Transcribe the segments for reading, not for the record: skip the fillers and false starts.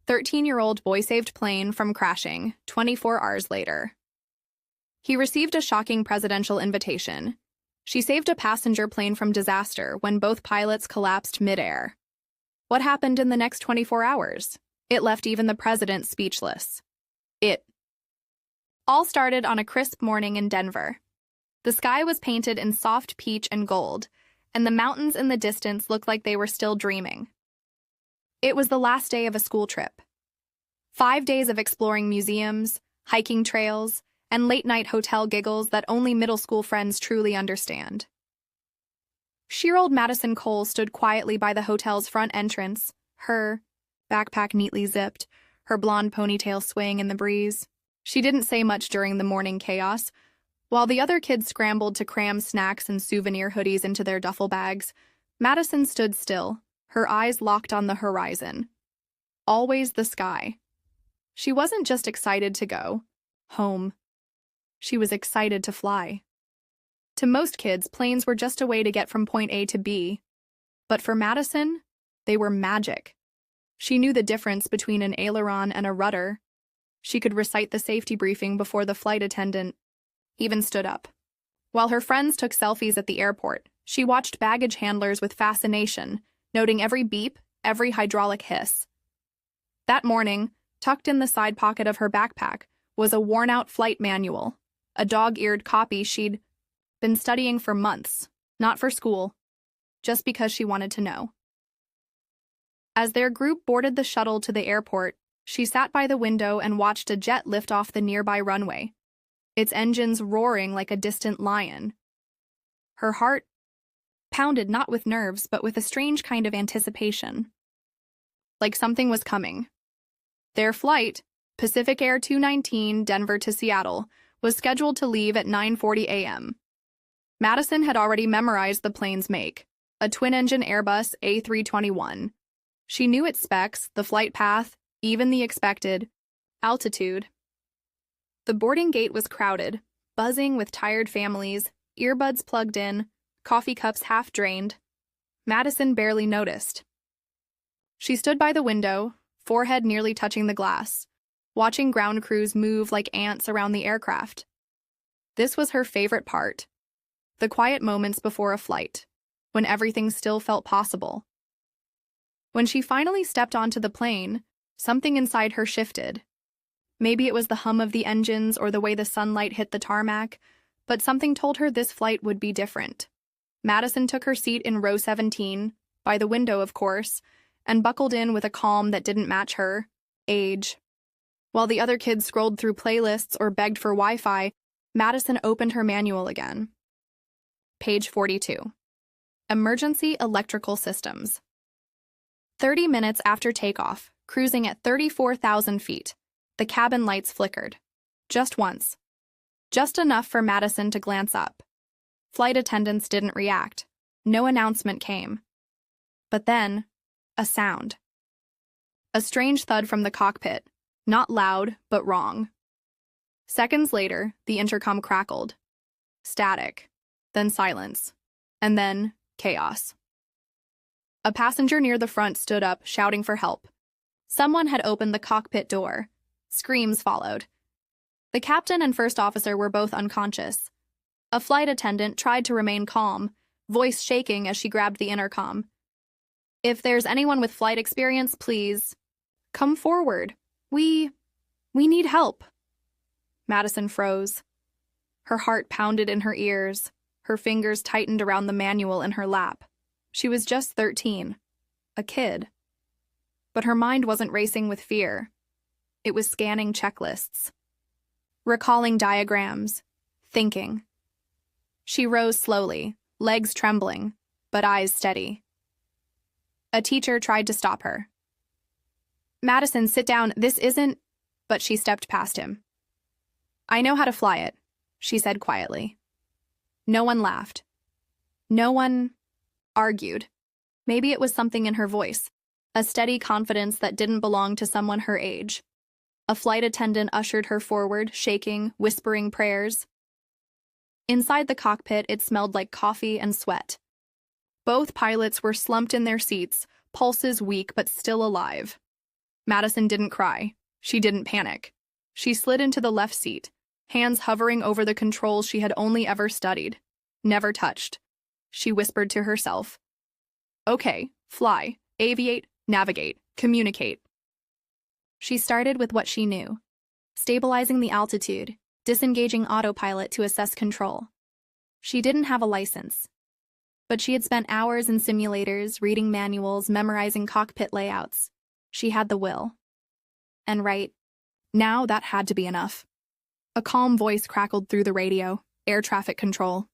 13-year-old boy saved plane from crashing 24 hours later. He received a shocking presidential invitation. She saved a passenger plane from disaster when both pilots collapsed midair. What happened in the next 24 hours? It left even the president speechless. It all started on a crisp morning in Denver. The sky was painted in soft peach and gold, and the mountains in the distance looked like they were still dreaming. It was the last day of a school trip. 5 days of exploring museums, hiking trails, and late-night hotel giggles that only middle school friends truly understand. Sheer-old Madison Cole stood quietly by the hotel's front entrance, her backpack neatly zipped, her blonde ponytail swaying in the breeze. She didn't say much during the morning chaos. While the other kids scrambled to cram snacks and souvenir hoodies into their duffel bags, Madison stood still, her eyes locked on the horizon. Always the sky. She wasn't just excited to go home. She was excited to fly. To most kids, planes were just a way to get from point A to B. But for Madison, they were magic. She knew the difference between an aileron and a rudder. She could recite the safety briefing before the flight attendant even stood up. While her friends took selfies at the airport, she watched baggage handlers with fascination, noting every beep, every hydraulic hiss. That morning, tucked in the side pocket of her backpack, was a worn-out flight manual, a dog-eared copy she'd been studying for months, not for school, just because she wanted to know. As their group boarded the shuttle to the airport, she sat by the window and watched a jet lift off the nearby runway, its engines roaring like a distant lion. Her heart pounded not with nerves, but with a strange kind of anticipation. Like something was coming. Their flight, Pacific Air 219 Denver to Seattle, was scheduled to leave at 9:40 a.m. Madison had already memorized the plane's make, a twin-engine Airbus A321. She knew its specs, the flight path, even the expected altitude. The boarding gate was crowded, buzzing with tired families, earbuds plugged in, coffee cups half drained. Madison barely noticed. She stood by the window, forehead nearly touching the glass, watching ground crews move like ants around the aircraft. This was her favorite part. The quiet moments before a flight, when everything still felt possible. When she finally stepped onto the plane, something inside her shifted. Maybe it was the hum of the engines or the way the sunlight hit the tarmac, but something told her this flight would be different. Madison took her seat in row 17, by the window, of course, and buckled in with a calm that didn't match her age. While the other kids scrolled through playlists or begged for Wi-Fi, Madison opened her manual again. Page 42. Emergency Electrical Systems. 30 minutes after takeoff, cruising at 34,000 feet, the cabin lights flickered. Just once. Just enough for Madison to glance up. Flight attendants didn't react. No announcement came. But then, a sound. A strange thud from the cockpit, not loud, but wrong. Seconds later, the intercom crackled. Static. Then silence. And then, chaos. A passenger near the front stood up, shouting for help. Someone had opened the cockpit door. Screams followed. The captain and first officer were both unconscious. A flight attendant tried to remain calm, voice shaking as she grabbed the intercom. "If there's anyone with flight experience, please come forward. We need help." Madison froze. Her heart pounded in her ears. Her fingers tightened around the manual in her lap. She was just 13, a kid. But her mind wasn't racing with fear. It was scanning checklists, recalling diagrams, thinking. She rose slowly, legs trembling, but eyes steady. A teacher tried to stop her. "Madison, sit down, this isn't—" But she stepped past him. "I know how to fly it," she said quietly. No one laughed. No one argued. Maybe it was something in her voice, a steady confidence that didn't belong to someone her age. A flight attendant ushered her forward, shaking, whispering prayers. Inside the cockpit, it smelled like coffee and sweat. Both pilots were slumped in their seats, pulses weak but still alive. Madison didn't cry. She didn't panic. She slid into the left seat, hands hovering over the controls she had only ever studied, never touched. She whispered to herself, "Okay, fly, aviate, navigate, communicate." She started with what she knew, stabilizing the altitude, disengaging autopilot to assess control. She didn't have a license, but she had spent hours in simulators, reading manuals, memorizing cockpit layouts. She had the will. And right now, that had to be enough. A calm voice crackled through the radio, air traffic control.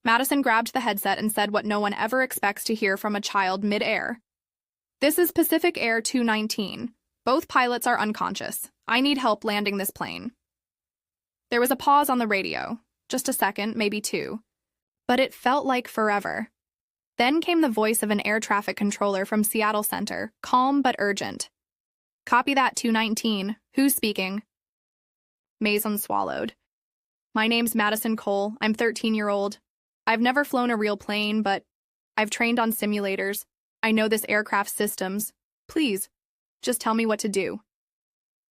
Madison grabbed the headset and said what no one ever expects to hear from a child mid-air. "This is Pacific Air 219. Both pilots are unconscious. I need help landing this plane." There was a pause on the radio, just a second, maybe two. But it felt like forever. Then came the voice of an air traffic controller from Seattle Center, calm but urgent. "Copy that, 219. Who's speaking?" Mason swallowed. "My name's Madison Cole. I'm 13-year-old. I've never flown a real plane, but I've trained on simulators. I know this aircraft's systems. Please, just tell me what to do."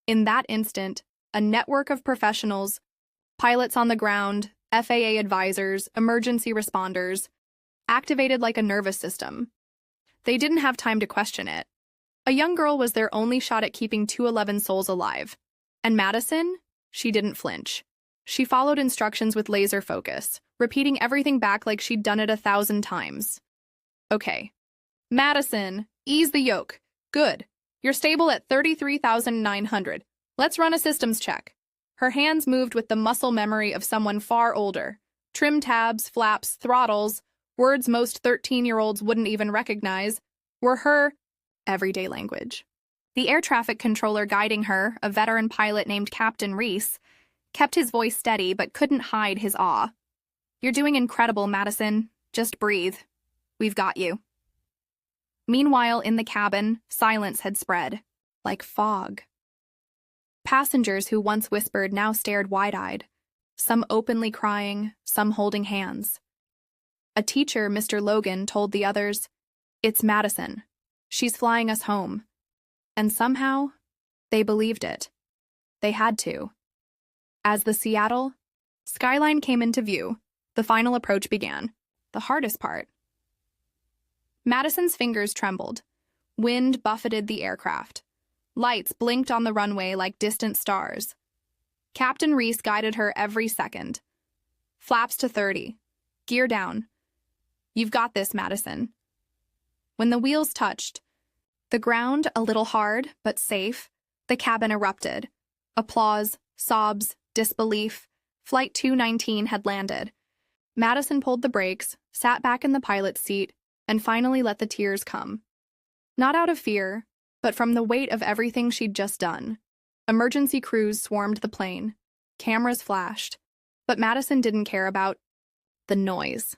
In that instant, a network of professionals, pilots on the ground, FAA advisors, emergency responders, activated like a nervous system. They didn't have time to question it. A young girl was their only shot at keeping 211 souls alive. And Madison? She didn't flinch. She followed instructions with laser focus, repeating everything back like she'd done it 1,000 times. "Okay. Madison, ease the yoke. Good. You're stable at 33,900. Let's run a systems check." Her hands moved with the muscle memory of someone far older. Trim tabs, flaps, throttles, words most 13-year-olds wouldn't even recognize, were her everyday language. The air traffic controller guiding her, a veteran pilot named Captain Reese, kept his voice steady but couldn't hide his awe. "You're doing incredible, Madison. Just breathe. We've got you." Meanwhile, in the cabin, silence had spread, like fog. Passengers who once whispered now stared wide-eyed, some openly crying, some holding hands. A teacher, Mr. Logan, told the others, "It's Madison. She's flying us home." And somehow, they believed it. They had to. As the Seattle skyline came into view, the final approach began, the hardest part. Madison's fingers trembled. Wind buffeted the aircraft. Lights blinked on the runway like distant stars. Captain Reese guided her every second. "Flaps to 30. Gear down. You've got this, Madison." When the wheels touched, the ground a little hard but safe, the cabin erupted. Applause, sobs, disbelief. Flight 219 had landed. Madison pulled the brakes, sat back in the pilot's seat, and finally let the tears come. Not out of fear, but from the weight of everything she'd just done. Emergency crews swarmed the plane. Cameras flashed. But Madison didn't care about the noise.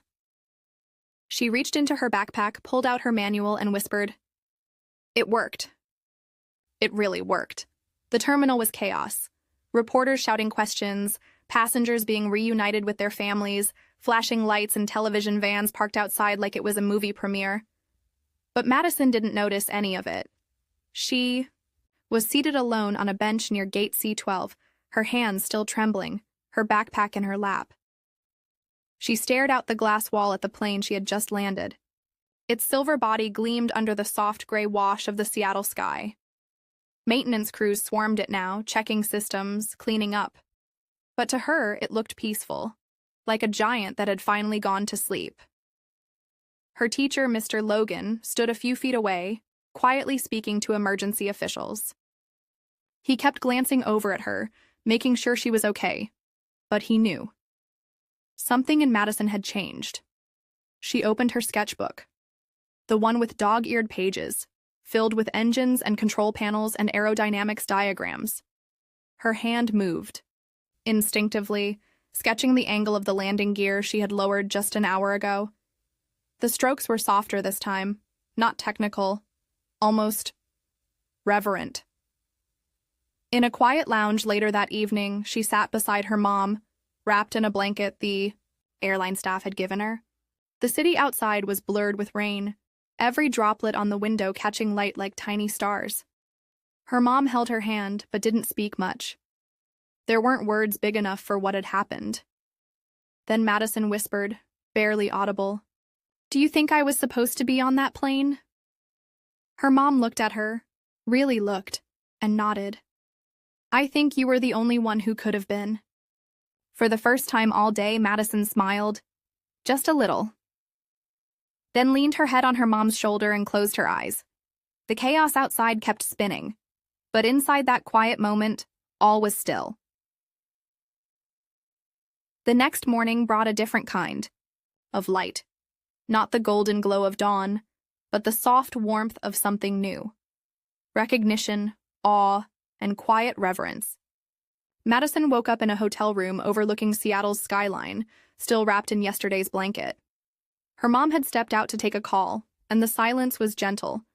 She reached into her backpack, pulled out her manual, and whispered, "It worked." It really worked. The terminal was chaos. Reporters shouting questions, passengers being reunited with their families, flashing lights and television vans parked outside like it was a movie premiere. But Madison didn't notice any of it. She was seated alone on a bench near Gate C-12, her hands still trembling, her backpack in her lap. She stared out the glass wall at the plane she had just landed. Its silver body gleamed under the soft gray wash of the Seattle sky. Maintenance crews swarmed it now, checking systems, cleaning up. But to her, it looked peaceful, like a giant that had finally gone to sleep. Her teacher, Mr. Logan, stood a few feet away, quietly speaking to emergency officials. He kept glancing over at her, making sure she was okay. But he knew. Something in Madison had changed. She opened her sketchbook, the one with dog-eared pages, filled with engines and control panels and aerodynamics diagrams. Her hand moved, instinctively, sketching the angle of the landing gear she had lowered just an hour ago. The strokes were softer this time, not technical, almost reverent. In a quiet lounge later that evening, she sat beside her mom, wrapped in a blanket the airline staff had given her. The city outside was blurred with rain, every droplet on the window catching light like tiny stars. Her mom held her hand but didn't speak much. There weren't words big enough for what had happened. Then Madison whispered, barely audible, "Do you think I was supposed to be on that plane?" Her mom looked at her, really looked, and nodded. "I think you were the only one who could have been." For the first time all day, Madison smiled, just a little. Then leaned her head on her mom's shoulder and closed her eyes. The chaos outside kept spinning, but inside that quiet moment, all was still. The next morning brought a different kind of light. Not the golden glow of dawn, but the soft warmth of something new. Recognition, awe, and quiet reverence. Madison woke up in a hotel room overlooking Seattle's skyline, still wrapped in yesterday's blanket. Her mom had stepped out to take a call, and the silence was gentle,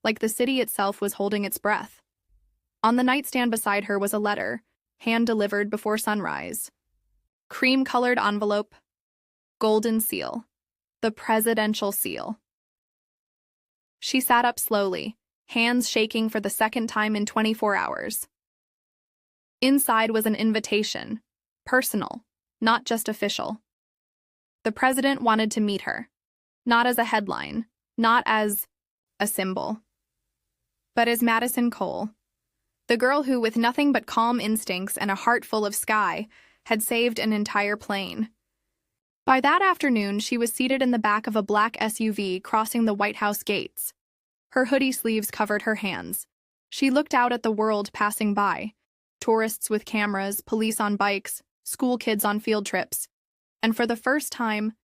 like the city itself was holding its breath. On the nightstand beside her was a letter, hand-delivered before sunrise. Cream-colored envelope, golden seal, the presidential seal. She sat up slowly, hands shaking for the second time in 24 hours. Inside was an invitation, personal, not just official. The president wanted to meet her, not as a headline, not as a symbol, but as Madison Cole, the girl who, with nothing but calm instincts and a heart full of sky, had saved an entire plane. By that afternoon, she was seated in the back of a black SUV crossing the White House gates. Her hoodie sleeves covered her hands. She looked out at the world passing by, tourists with cameras, police on bikes, school kids on field trips, and for the first time,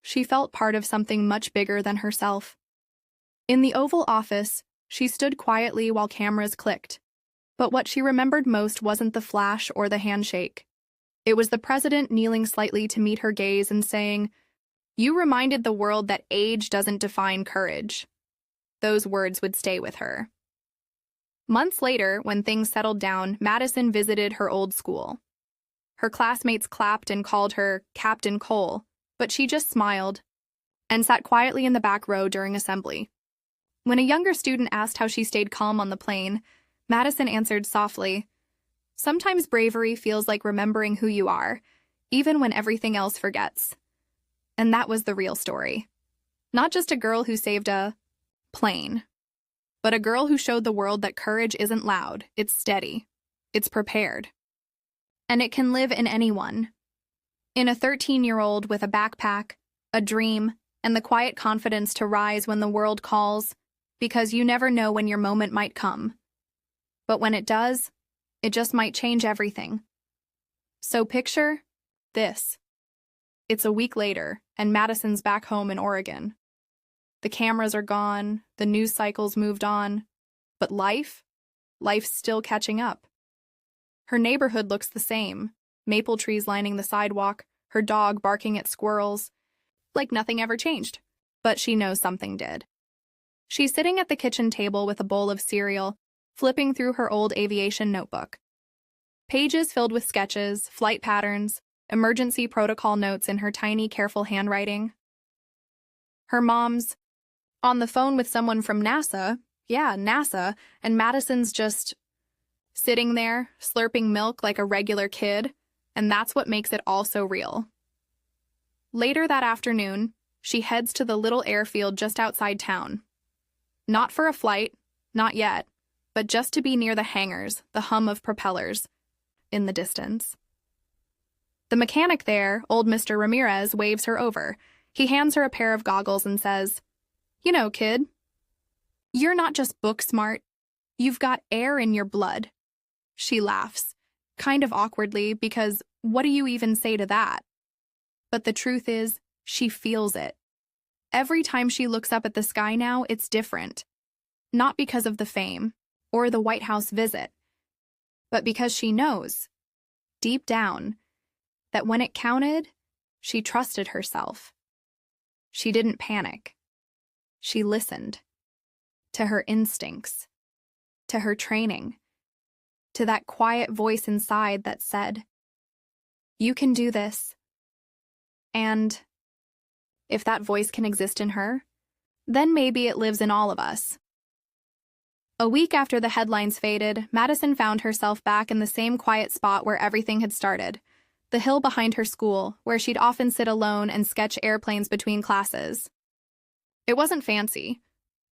she felt part of something much bigger than herself. In the Oval Office, she stood quietly while cameras clicked, but what she remembered most wasn't the flash or the handshake. It was the president kneeling slightly to meet her gaze and saying, "You reminded the world that age doesn't define courage." Those words would stay with her. Months later, when things settled down, Madison visited her old school. Her classmates clapped and called her Captain Cole, but she just smiled and sat quietly in the back row during assembly. When a younger student asked how she stayed calm on the plane, Madison answered softly, "Sometimes bravery feels like remembering who you are, even when everything else forgets." And that was the real story. Not just a girl who saved a plane, but a girl who showed the world that courage isn't loud, it's steady, it's prepared. And it can live in anyone. In a 13-year-old with a backpack, a dream, and the quiet confidence to rise when the world calls, because you never know when your moment might come. But when it does, it just might change everything. So picture this. It's a week later, and Madison's back home in Oregon. The cameras are gone, the news cycle's moved on, but life's still catching up. Her neighborhood looks the same, maple trees lining the sidewalk, her dog barking at squirrels, like nothing ever changed. But she knows something did. She's sitting at the kitchen table with a bowl of cereal, flipping through her old aviation notebook. Pages filled with sketches, flight patterns, emergency protocol notes in her tiny, careful handwriting. Her mom's on the phone with someone from NASA, and Madison's just sitting there, slurping milk like a regular kid, and that's what makes it all so real. Later that afternoon, she heads to the little airfield just outside town. Not for a flight, not yet, but just to be near the hangars, the hum of propellers in the distance. The mechanic there, old Mr. Ramirez, waves her over. He hands her a pair of goggles and says, "You know, kid, you're not just book smart. You've got air in your blood." She laughs, kind of awkwardly, because what do you even say to that? But the truth is, she feels it. Every time she looks up at the sky now, it's different. Not because of the fame or the White House visit, but because she knows, deep down, that when it counted, she trusted herself. She didn't panic. She listened to her instincts, to her training, to that quiet voice inside that said, "You can do this." And if that voice can exist in her, then maybe it lives in all of us. A week after the headlines faded, Madison found herself back in the same quiet spot where everything had started, the hill behind her school, where she'd often sit alone and sketch airplanes between classes. It wasn't fancy,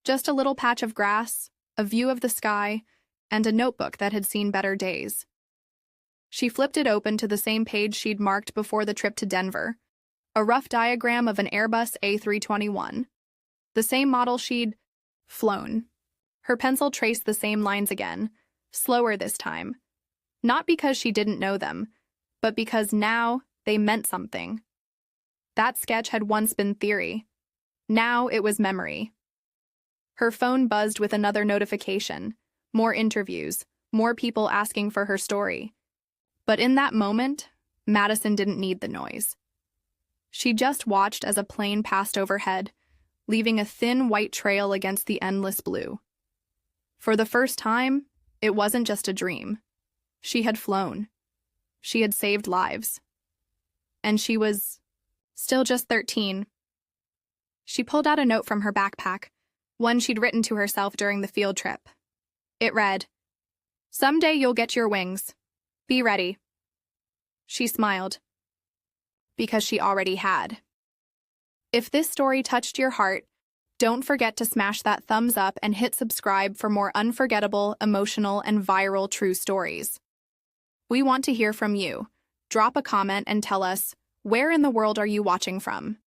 just a little patch of grass, a view of the sky, and a notebook that had seen better days. She flipped it open to the same page she'd marked before the trip to Denver, a rough diagram of an Airbus A321, the same model she'd flown. Her pencil traced the same lines again, slower this time, not because she didn't know them, but because now they meant something. That sketch had once been theory. Now it was memory. Her phone buzzed with another notification, more interviews, more people asking for her story. But in that moment, Madison didn't need the noise. She just watched as a plane passed overhead, leaving a thin white trail against the endless blue. For the first time, it wasn't just a dream. She had flown. She had saved lives. And she was still just 13. She pulled out a note from her backpack, one she'd written to herself during the field trip. It read, "Someday you'll get your wings. Be ready." She smiled, because she already had. If this story touched your heart, don't forget to smash that thumbs up and hit subscribe for more unforgettable, emotional, and viral true stories. We want to hear from you. Drop a comment and tell us, where in the world are you watching from?